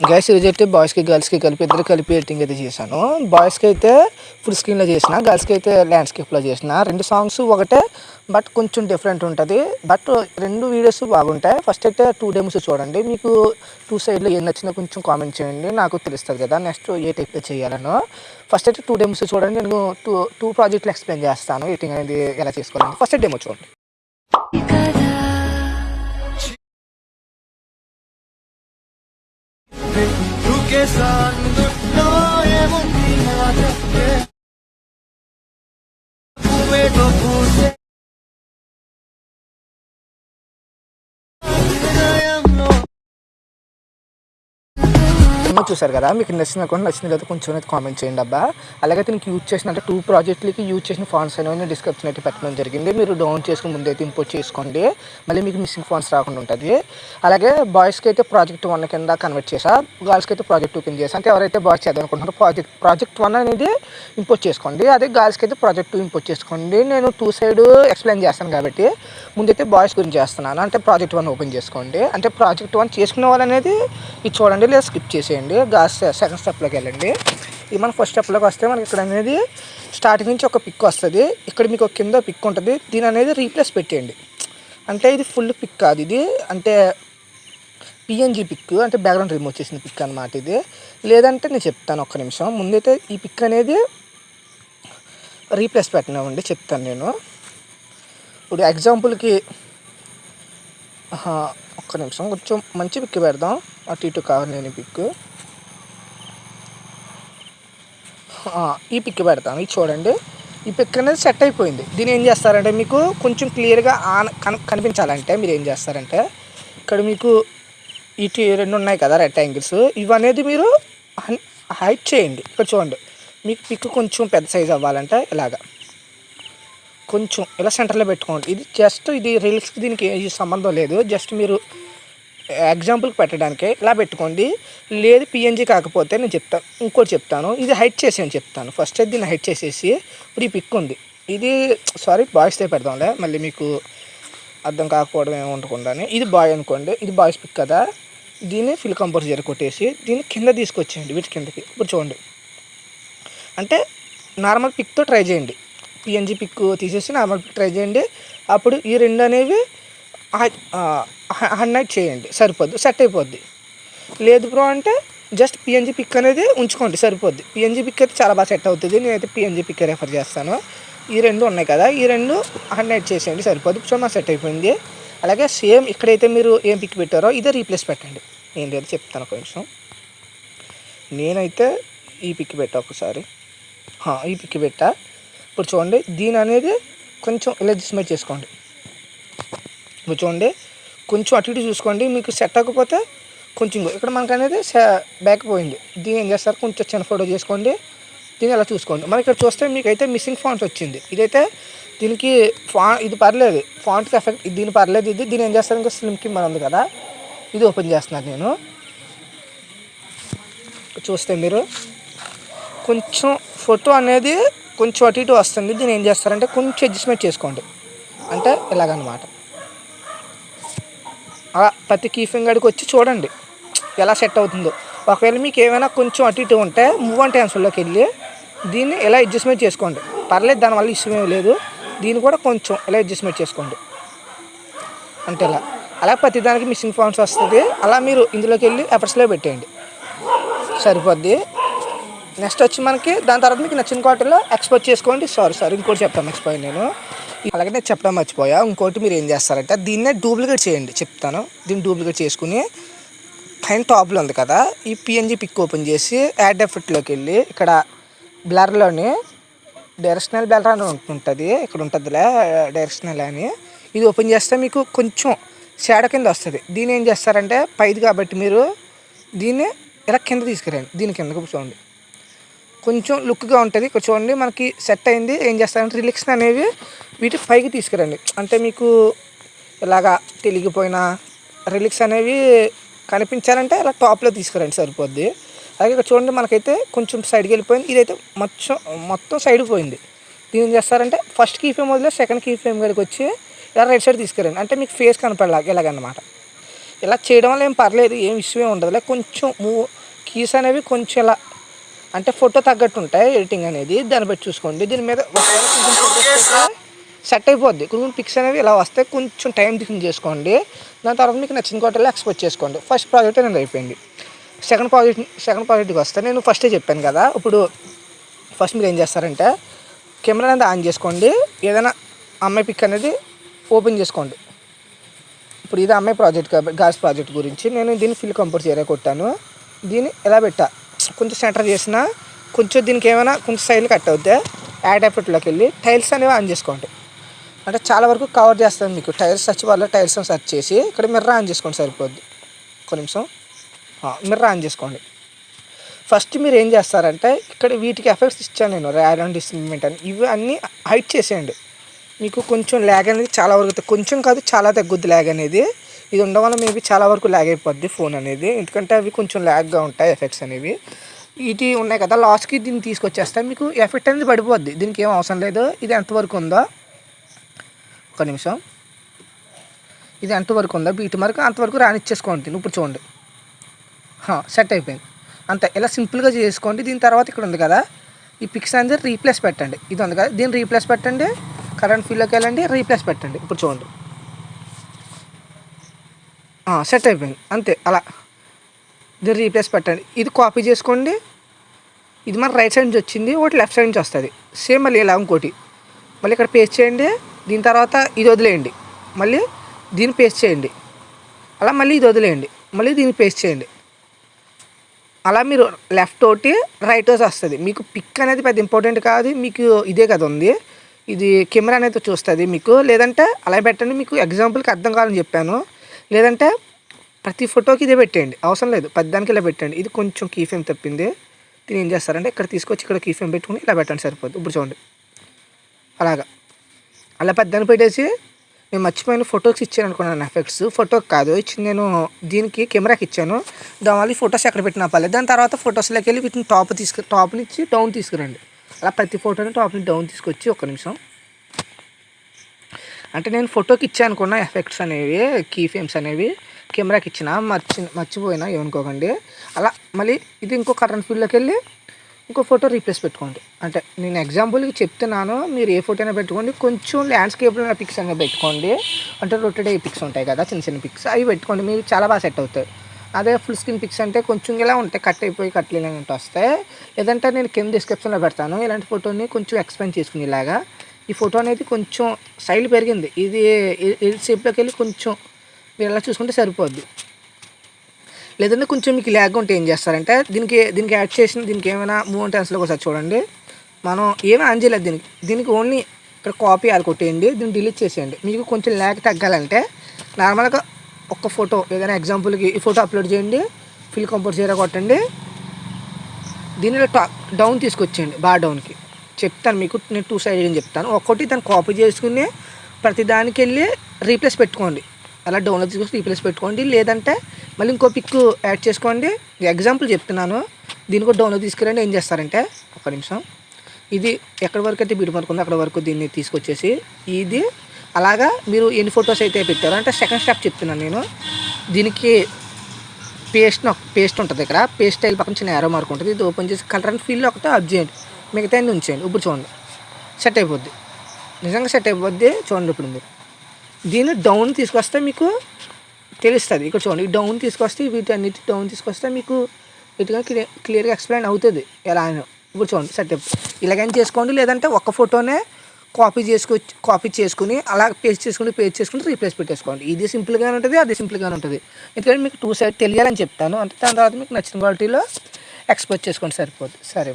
Guys ఈరోజు అయితే బాయ్స్కి గర్ల్స్కి కలిపి ఇద్దరు కలిపి ఎడిటింగ్ అయితే చేశాను. బాయ్స్కి అయితే ఫుల్ స్క్రీన్లో చేసిన, గర్ల్స్కి అయితే ల్యాండ్స్కేప్లో చేసిన. రెండు సాంగ్స్ ఒకటే, బట్ కొంచెం డిఫరెంట్ ఉంటుంది. బట్ రెండు వీడియోస్ బాగుంటాయి. ఫస్ట్ అయితే 2 డెమోస్ చూడండి. మీకు 2 సైడ్లో ఏం నచ్చిందో కొంచెం కామెంట్ చేయండి, నాకు తెలుస్తుంది కదా నెక్స్ట్ ఏ టైప్ చేయాలనో. ఫస్ట్ అయితే 2 డెమోస్ చూడండి. నేను టూ ప్రాజెక్టులు ఎక్స్ప్లెయిన్ చేస్తాను ఎడిటింగ్ అనేది ఎలా చేసుకోవాలని. ఫస్ట్ డెమో చూడండి. చూసారు కదా, మీకు నచ్చింది అనుకోండి. నచ్చింది కదా కొంచెం అయితే కామెంట్ చేయండి అబ్బా. అలాగే దీనికి యూజ్ చేసిన అంటే 2 ప్రాజెక్టులకి యూజ్ చేసిన ఫాంట్స్ అనేవి డిస్క్రిప్షన్ అయితే పెట్టడం జరిగింది. మీరు డౌన్ చేసుకుని ముందు అయితే ఇంపోర్ట్ చేసుకోండి, మళ్ళీ మీకు మిస్సింగ్ ఫాంట్స్ రాకుండా ఉంటుంది. అలాగే బాయ్స్కి అయితే ప్రాజెక్ట్ 1 కింద కన్వర్ట్ చేసా, గర్ల్స్కి అయితే ప్రాజెక్ట్ 2 కింద చేసా. అంటే ఎవరైతే బాయ్స్ చేద్దామనుకుంటున్నారో ప్రాజెక్ట్ 1 అనేది ఇంపోర్ట్ చేసుకోండి, అదే గర్ల్స్కి అయితే ప్రాజెక్ట్ 2 ఇంపోర్ట్ చేసుకోండి. నేను 2 సైడ్ ఎక్స్ప్లెయిన్ చేస్తాను కాబట్టి ముందైతే బాయ్స్ గురించి చేస్తున్నాను. అంటే ప్రాజెక్ట్ 1 ఓపెన్ చేసుకోండి. అంటే ప్రాజెక్ట్ 1 చేసుకునే వాళ్ళు అనేది ఇది చూడండి, లేదా స్కిప్ చేసేయండి. గాస్ సెకండ్ స్టెప్లోకి వెళ్ళండి. ఇది మన ఫస్ట్ స్టెప్లోకి వస్తే మనకి ఇక్కడ అనేది స్టార్టింగ్ నుంచి ఒక పిక్ వస్తుంది. ఇక్కడ మీకు ఒక కింద పిక్ ఉంటుంది, దీని అనేది రీప్లేస్ పెట్టేయండి. అంటే ఇది ఫుల్ పిక్ కాదు, ఇది అంటే పిఎన్జీ పిక్, అంటే బ్యాక్గ్రౌండ్ రిమూవ్ చేసిన పిక్ అనమాట ఇది. లేదంటే నేను చెప్తాను, ఒక్క నిమిషం. ముందైతే ఈ పిక్ అనేది రీప్లేస్ పెట్టినామండి, చెప్తాను నేను. ఇప్పుడు ఎగ్జాంపుల్కి ఒక్క నిమిషం, కొంచెం మంచి పిక్ పెడదాం. అటు ఇటు కావాలి నేను ఈ పిక్, ఈ పిక్ పెడతాను. ఇది చూడండి, ఈ పిక్ అనేది సెట్ అయిపోయింది. దీన్ని ఏం చేస్తారంటే మీకు కొంచెం క్లియర్గా కనిపించాలంటే మీరు ఏం చేస్తారంటే ఇక్కడ మీకు ఇటు 2 ఉన్నాయి కదా రెక్టాంగిల్స్, ఇవి అనేది మీరు హైట్ చేయండి. ఇక్కడ చూడండి, మీకు పిక్ కొంచెం పెద్ద సైజ్ అవ్వాలంటే ఇలాగా కొంచెం ఇలా సెంటర్లో పెట్టుకోండి. ఇది జస్ట్ ఇది రీల్స్కి దీనికి ఏ సంబంధం లేదు, జస్ట్ మీరు ఎగ్జాంపుల్కి పెట్టడానికే ఇలా పెట్టుకోండి. లేదు పిఎన్జీ కాకపోతే నేను చెప్తాను, ఇంకోటి చెప్తాను. ఇది హైట్ చేసేయని చెప్తాను. ఫస్ట్ అయితే దీన్ని హైట్ చేసేసి ఇప్పుడు ఈ పిక్ ఉంది, ఇది బాయ్స్తో పెడదాంలే, మళ్ళీ మీకు అర్థం కాకపోవడం ఏమి ఉండకుండా. ఇది బాయ్ అనుకోండి, ఇది బాయ్స్ పిక్ కదా, దీన్ని ఫిల్ కంపోజ్ కొట్టేసి దీన్ని కింద తీసుకొచ్చేయండి, వీటి కిందకి. ఇప్పుడు చూడండి, అంటే నార్మల్ పిక్తో ట్రై చేయండి. పిఎన్జీ పిక్ తీసేసి నార్మల్ పిక్ ట్రై చేయండి. అప్పుడు ఈ రెండు అనేవి హైలైట్ చేయండి, సరిపోద్ది, సెట్ అయిపోద్ది. లేదు బ్రో అంటే జస్ట్ పిఎన్జీ పిక్ అనేది ఉంచుకోండి, సరిపోద్ది. పిఎన్జీ పిక్ అయితే చాలా బాగా సెట్ అవుతుంది. నేనైతే పిఎన్జీ పిక్ రెఫర్ చేస్తాను. ఈ రెండు ఉన్నాయి కదా, ఈ రెండు హైలైట్ చేసేయండి, సరిపోద్ది. సో మా సెట్ అయిపోయింది. అలాగే సేమ్ ఇక్కడైతే మీరు ఏం పిక్ పెట్టారో ఇదే రీప్లేస్ పెట్టండి. ఏం లేదు చెప్తాను కొంచెం. నేనైతే ఈ పిక్ పెట్టా, ఒకసారి ఈ పిక్ పెట్టా. ఇప్పుడు చూడండి, దీని అనేది కొంచెం ఇలా అడ్జస్ట్మెంట్ చేసుకోండి. ఇప్పుడు చూడండి, కొంచెం అటు ఇటు చూసుకోండి. మీకు సెట్ అవ్వకపోతే కొంచెం ఇక్కడ మనకు అనేది బ్యాక్ పోయింది. దీన్ని ఏం చేస్తారు, కొంచెం చిన్న ఫోటో చేసుకోండి, దీన్ని ఎలా చూసుకోండి. మనకి ఇక్కడ చూస్తే మీకు అయితే మిస్సింగ్ ఫాంట్స్ వచ్చింది. ఇదైతే దీనికి ఇది పర్లేదు, ఫాంట్కి ఎఫెక్ట్ దీని పర్లేదు. దీన్ని ఏం చేస్తారు, ఇంకా స్లిమ్ కింద ఉంది కదా, ఇది ఓపెన్ చేస్తున్నాను నేను. చూస్తే మీరు కొంచెం ఫోటో అనేది కొంచెం అటు ఇటు వస్తుంది. దీన్ని ఏం చేస్తారంటే కొంచెం అడ్జస్ట్మెంట్ చేసుకోండి, అంటే ఇలాగనమాట. అలా ప్రతి కీ ఫింగర్కి వచ్చి చూడండి ఎలా సెట్ అవుతుందో. ఒకవేళ మీకు ఏమైనా కొంచెం అటు ఇటు ఉంటే మూవ్ అండ్ ట్రాన్స్ఫర్లోకి వెళ్ళి దీన్ని ఎలా అడ్జస్ట్మెంట్ చేసుకోండి, పర్లేదు, దానివల్ల ఇష్యూ ఏమి లేదు. దీన్ని కూడా కొంచెం ఎలా అడ్జస్ట్మెంట్ చేసుకోండి, అంటే అలా ప్రతిదానికి మిస్సింగ్ ఫాంట్స్ వస్తుంది. అలా మీరు ఇందులోకి వెళ్ళి ఎఫర్ట్స్లో పెట్టేయండి, సరిపోద్ది. నెక్స్ట్ వచ్చి మనకి దాని తర్వాత మీకు నచ్చిన క్వార్టర్లో ఎక్స్పోర్ట్ చేసుకోండి. సారీ ఇంకోటి చెప్తాను, మర్చిపోయాను నేను. అలాగే నేను చెప్పడం మర్చిపోయా. ఇంకోటి మీరు ఏం చేస్తారంటే దీన్నే డూప్లికేట్ చేయండి, చెప్తాను. దీన్ని డూప్లికేట్ చేసుకుని పైన టాప్లో ఉంది కదా, ఈ పిఎన్జీ పిక్ ఓపెన్ చేసి యాడ్ ఎఫెక్ట్లోకి వెళ్ళి ఇక్కడ బ్లర్లోని డైరెక్షనల్ బ్లర్ అని ఉంటుంది, ఇక్కడ ఉంటుందిలే డైరెక్షనల్ అని. ఇది ఓపెన్ చేస్తే మీకు కొంచెం షాడో కింద వస్తుంది. దీన్ని ఏం చేస్తారంటే పైది కాబట్టి మీరు దీన్ని ఇలా కింద తీసుకురండి, దీని కిందకు చూడండి, కొంచెం లుక్గా ఉంటుంది. ఇక్కడ చూడండి మనకి సెట్ అయింది. ఏం చేస్తారంటే రిలిక్స్ అనేవి వీటి పైకి తీసుకురండి, అంటే మీకు ఇలాగా తెలిగిపోయిన రిలిక్స్ అనేవి కనిపించాలంటే ఇలా టాప్లో తీసుకురండి, సరిపోద్ది. అలాగే ఇక్కడ చూడండి మనకైతే కొంచెం సైడ్కి వెళ్ళిపోయింది, ఇదైతే మొత్తం సైడ్కి పోయింది. దీన్ని ఏం చేస్తారంటే ఫస్ట్ కీ ఫ్రేమ్ వదిలే సెకండ్ కీ ఫ్రేమ్ గడికి వచ్చి ఇలా రైట్ సైడ్ తీసుకురండి, అంటే మీకు ఫేస్ కనపడేలాగా ఇలాగన్నమాట. ఇలా చేయడం వల్ల ఏం పర్లేదు, ఏం ఇష్యూ ఏమి ఉండదులే. కొంచెం కీస్ అనేవి కొంచెం ఇలా అంటే ఫోటో తగ్గట్టు ఉంటాయి ఎడిటింగ్ అనేది, దాన్ని బట్టి చూసుకోండి. దీని మీద సెట్ అయిపోద్ది. కొంచెం పిక్స్ అనేవి ఇలా వస్తే కొంచెం టైం థింక్ చేసుకోండి. దాని తర్వాత మీకు నచ్చిన క్వార్టర్లో ఎక్స్పోర్ట్ చేసుకోండి. ఫస్ట్ ప్రాజెక్ట్ అనేది అయిపోయింది. సెకండ్ ప్రాజెక్ట్కి వస్తే నేను ఫస్టే చెప్పాను కదా. ఇప్పుడు ఫస్ట్ మీరు ఏం చేస్తారంటే కెమెరా అనేది ఆన్ చేసుకోండి. ఏదైనా అమ్మాయి పిక్ అనేది ఓపెన్ చేసుకోండి. ఇప్పుడు ఇది అమ్మాయి ప్రాజెక్ట్ కాబట్టి గాస్ ప్రాజెక్ట్ గురించి నేను దీన్ని ఫిల్ కంపోజ్ ఏరియా కొట్టాను. దీన్ని ఎలా పెట్టా కొంచెం సెంటర్ చేసిన కొంచెం దీనికి ఏమైనా కొంచెం సైడ్ కట్ అవుతే యాడ్ ఎఫెక్ట్లోకి వెళ్ళి టైల్స్ అనేవి ఆన్ చేసుకోండి. అంటే చాలా వరకు కవర్ చేస్తాను మీకు. టైల్స్ సర్చ్ వల్ల టైల్స్ సెర్చ్ చేసి ఇక్కడ మిర్రర్ ఆన్ చేసుకోండి సరిపోద్ది. ఒక నిమిషం మిర్రర్ ఆన్ చేసుకోండి. ఫస్ట్ మీరు ఏం చేస్తారంటే ఇక్కడ వీటికి ఎఫెక్ట్స్ ఇచ్చాను నేను, ర్యాడ్ అండ్ డిస్ప్లేస్మెంట్ అని. ఇవి అన్నీ హైట్ చేసేయండి. మీకు కొంచెం ల్యాగ్ అనేది చాలా వరకు కొంచెం కాదు చాలా తగ్గుద్ది ల్యాగ్ అనేది. ఇది ఉండడం వల్ల మేబీ చాలా వరకు ల్యాగ్ అయిపోద్ది ఫోన్ అనేది, ఎందుకంటే అవి కొంచెం ల్యాగ్గా ఉంటాయి ఎఫెక్ట్స్ అనేవి. ఇవి ఉన్నాయి కదా లాస్ట్కి దీన్ని తీసుకొచ్చేస్తే మీకు ఎఫెక్ట్ అనేది పడిపోద్ది. దీనికి ఏం అవసరం లేదు. ఇది ఎంతవరకు ఉందో ఒక నిమిషం, ఇది ఎంతవరకు ఉందో బీట్ మార్క్ అంతవరకు రానిచ్చేసుకోండి. ఇప్పుడు చూడండి సెట్ అయిపోయింది అంతే. ఇలా సింపుల్గా చేసుకోండి. దీని తర్వాత ఇక్కడ ఉంది కదా ఈ పిక్స్ అనేది రీప్లేస్ పెట్టండి. ఇది ఉంది కదా దీన్ని రీప్లేస్ పెట్టండి. కరెంట్ ఫీల్డ్లోకి వెళ్ళండి, రీప్లేస్ పెట్టండి. ఇప్పుడు చూడండి సెట్ అయిపోయింది అంతే. అలా దీన్ని రీప్లేస్ పెట్టండి. ఇది కాపీ చేసుకోండి. ఇది మన రైట్ సైడ్ నుంచి వచ్చింది, ఒకటి లెఫ్ట్ సైడ్ నుంచి వస్తుంది. సేమ్ మళ్ళీ ఇలా ఇంకోటి మళ్ళీ ఇక్కడ పేస్ట్ చేయండి. దీని తర్వాత ఇది వదిలేయండి, మళ్ళీ దీన్ని పేస్ట్ చేయండి. అలా మళ్ళీ ఇది వదిలేయండి, మళ్ళీ దీన్ని పేస్ట్ చేయండి. అలా మీరు లెఫ్ట్ ఒకటి రైట్ వస్తుంది. మీకు పిక్ అనేది పెద్ద ఇంపార్టెంట్ కాదు, మీకు ఇదే కదా ఉంది. ఇది కెమెరా అనేది చూస్తుంది మీకు. లేదంటే అలా పెట్టండి, మీకు ఎగ్జాంపుల్కి అర్థం కావాలని చెప్పాను. లేదంటే ప్రతి ఫోటోకి ఇదే పెట్టేయండి, అవసరం లేదు పెద్దానికి ఇలా పెట్టండి. ఇది కొంచెం కీ ఫ్రేమ్ తప్పింది. దీన్ని ఏం చేస్తారంటే ఇక్కడ తీసుకొచ్చి ఇక్కడ కీ ఫ్రేమ్ పెట్టుకుని ఇలా పెట్టండి సరిపోద్ది. ఇప్పుడు చూడండి అలాగా అలా పెద్దాన్ని పెట్టేసి నేను మర్చిపోయిన ఫొటోస్ ఇచ్చాను అనుకున్నాను ఎఫెక్ట్స్. ఫోటోకి కాదు ఇచ్చింది నేను, దీనికి కెమెరాకి ఇచ్చాను. దానివల్ల ఫొటోస్ ఎక్కడ పెట్టినా పర్లేదు. దాని తర్వాత ఫొటోస్లోకి వెళ్ళి వీటిని టాప్ నుంచి డౌన్ తీసుకురండి. అలా ప్రతి ఫోటోని టాప్ నుంచి డౌన్ తీసుకొచ్చి ఒక్క నిమిషం. అంటే నేను ఫోటోకి ఇచ్చాను అనుకున్న ఎఫెక్ట్స్ అనేవి కీ ఫ్రేమ్స్ అనేవి కెమెరాకి ఇచ్చిన మర్చిపోయినా ఏమనుకోకండి. అలా మళ్ళీ ఇది ఇంకో కరెంట్ ఫీల్డ్లోకి వెళ్ళి ఇంకో ఫోటో రీప్లేస్ పెట్టుకోండి. అంటే నేను ఎగ్జాంపుల్కి చెప్తున్నాను, మీరు ఏ ఫోటో అయినా పెట్టుకోండి. కొంచెం ల్యాండ్స్కేప్లో పిక్స్ అనేవి పెట్టుకోండి. అంటే రొటేట్ అయ్యే పిక్స్ ఉంటాయి కదా చిన్న చిన్న పిక్స్, అవి పెట్టుకోండి. మీరు చాలా బాగా సెట్ అవుతాయి. అదే ఫుల్ స్క్రీన్ పిక్స్ అంటే కొంచెం ఇలా ఉంటాయి, కట్ అయిపోయి కట్టలేనట్టు వస్తాయి. లేదంటే నేను కింద డిస్క్రిప్షన్లో పెడతాను ఇలాంటి ఫోటోని కొంచెం ఎక్స్ప్లెయిన్ చేసుకుని. ఇలాగా ఈ ఫోటో అనేది కొంచెం సైడ్ పెరిగింది, ఇది షేప్లోకి వెళ్ళి కొంచెం మీరు ఎలా చూసుకుంటే సరిపోద్ది. లేదంటే కొంచెం మీకు ల్యాగ్ ఉంటే ఏం చేస్తారంటే దీనికి యాడ్ చేసిన దీనికి ఏమైనా మూమెంట్ టెన్స్లో ఒకసారి చూడండి. మనం ఏమీ ఆన్ చేయలేదు దీనికి ఓన్లీ ఇక్కడ కాపీ అది కొట్టేయండి, దీన్ని డిలీట్ చేసేయండి. మీకు కొంచెం ల్యాగ్ తగ్గాలంటే నార్మల్గా ఒక్క ఫోటో ఏదైనా ఎగ్జాంపుల్కి ఈ ఫోటో అప్లోడ్ చేయండి, ఫిల్ కంపోజ్ ఏరియా కొట్టండి, దీనిలో డౌన్ తీసుకొచ్చేయండి, బాగా డౌన్కి చెప్తాను మీకు. నేను 2 సైడ్ అని చెప్తాను. ఒక్కటి దాన్ని కాపీ చేసుకుని ప్రతి దానికి వెళ్ళి రీప్లేస్ పెట్టుకోండి. అలా డౌన్లోడ్ తీసుకొచ్చి రీప్లేస్ పెట్టుకోండి. లేదంటే మళ్ళీ ఇంకో పిక్ యాడ్ చేసుకోండి. ఎగ్జాంపుల్ చెప్తున్నాను. దీన్ని కూడా డౌన్లోడ్ తీసుకురండి. ఏం చేస్తారంటే ఒక నిమిషం, ఇది ఎక్కడి వరకు అయితే బీట్ మార్క్ ఉందో అక్కడ వరకు దీన్ని తీసుకొచ్చేసి ఇది అలాగా మీరు ఎన్ని ఫొటోస్ అయితే పెట్టారో అంటే సెకండ్ స్టెప్ చెప్తున్నాను నేను. దీనికి పేస్ట్ ఉంటుంది, ఇక్కడ పేస్ట్ స్టైల్ పక్కన చిన్న యారో మార్క్ ఉంటుంది. ఇది ఓపెన్ చేసి కలర్ అండ్ ఫీల్డ్ ఒకటే అప్ చేయండి, మిగతా ఉంచేయండి. ఇప్పుడు చూడండి సెట్ అయిపోద్ది, నిజంగా సెట్ అయిపోద్ది. చూడండి ఇప్పుడు మీరు దీన్ని డౌన్ తీసుకొస్తే మీకు తెలుస్తుంది. ఇక్కడ చూడండి డౌన్ తీసుకొస్తే వీటన్నిటి డౌన్ తీసుకొస్తే మీకు ఇటుగా క్లియర్గా ఎక్స్ప్లెయిన్ అవుతుంది ఎలా అయినా. ఇప్పుడు చూడండి సెట్ అయిపోయి ఇలాగైనా చేసుకోండి. లేదంటే ఒక్క ఫోటోనే కాపీ చేసుకుని అలా పేస్ట్ చేసుకుని రీప్లేస్ పెట్టేసుకోండి. ఇది సింపుల్గానే ఉంటుంది, అది సింపుల్గానే ఉంటుంది. ఎందుకంటే మీకు 2 సైడ్ తెలియాలని చెప్తాను. అంటే దాని తర్వాత మీకు నచ్చిన క్వాలిటీలో ఎక్స్పోర్ట్ చేసుకోండి సరిపోద్ది. సరే.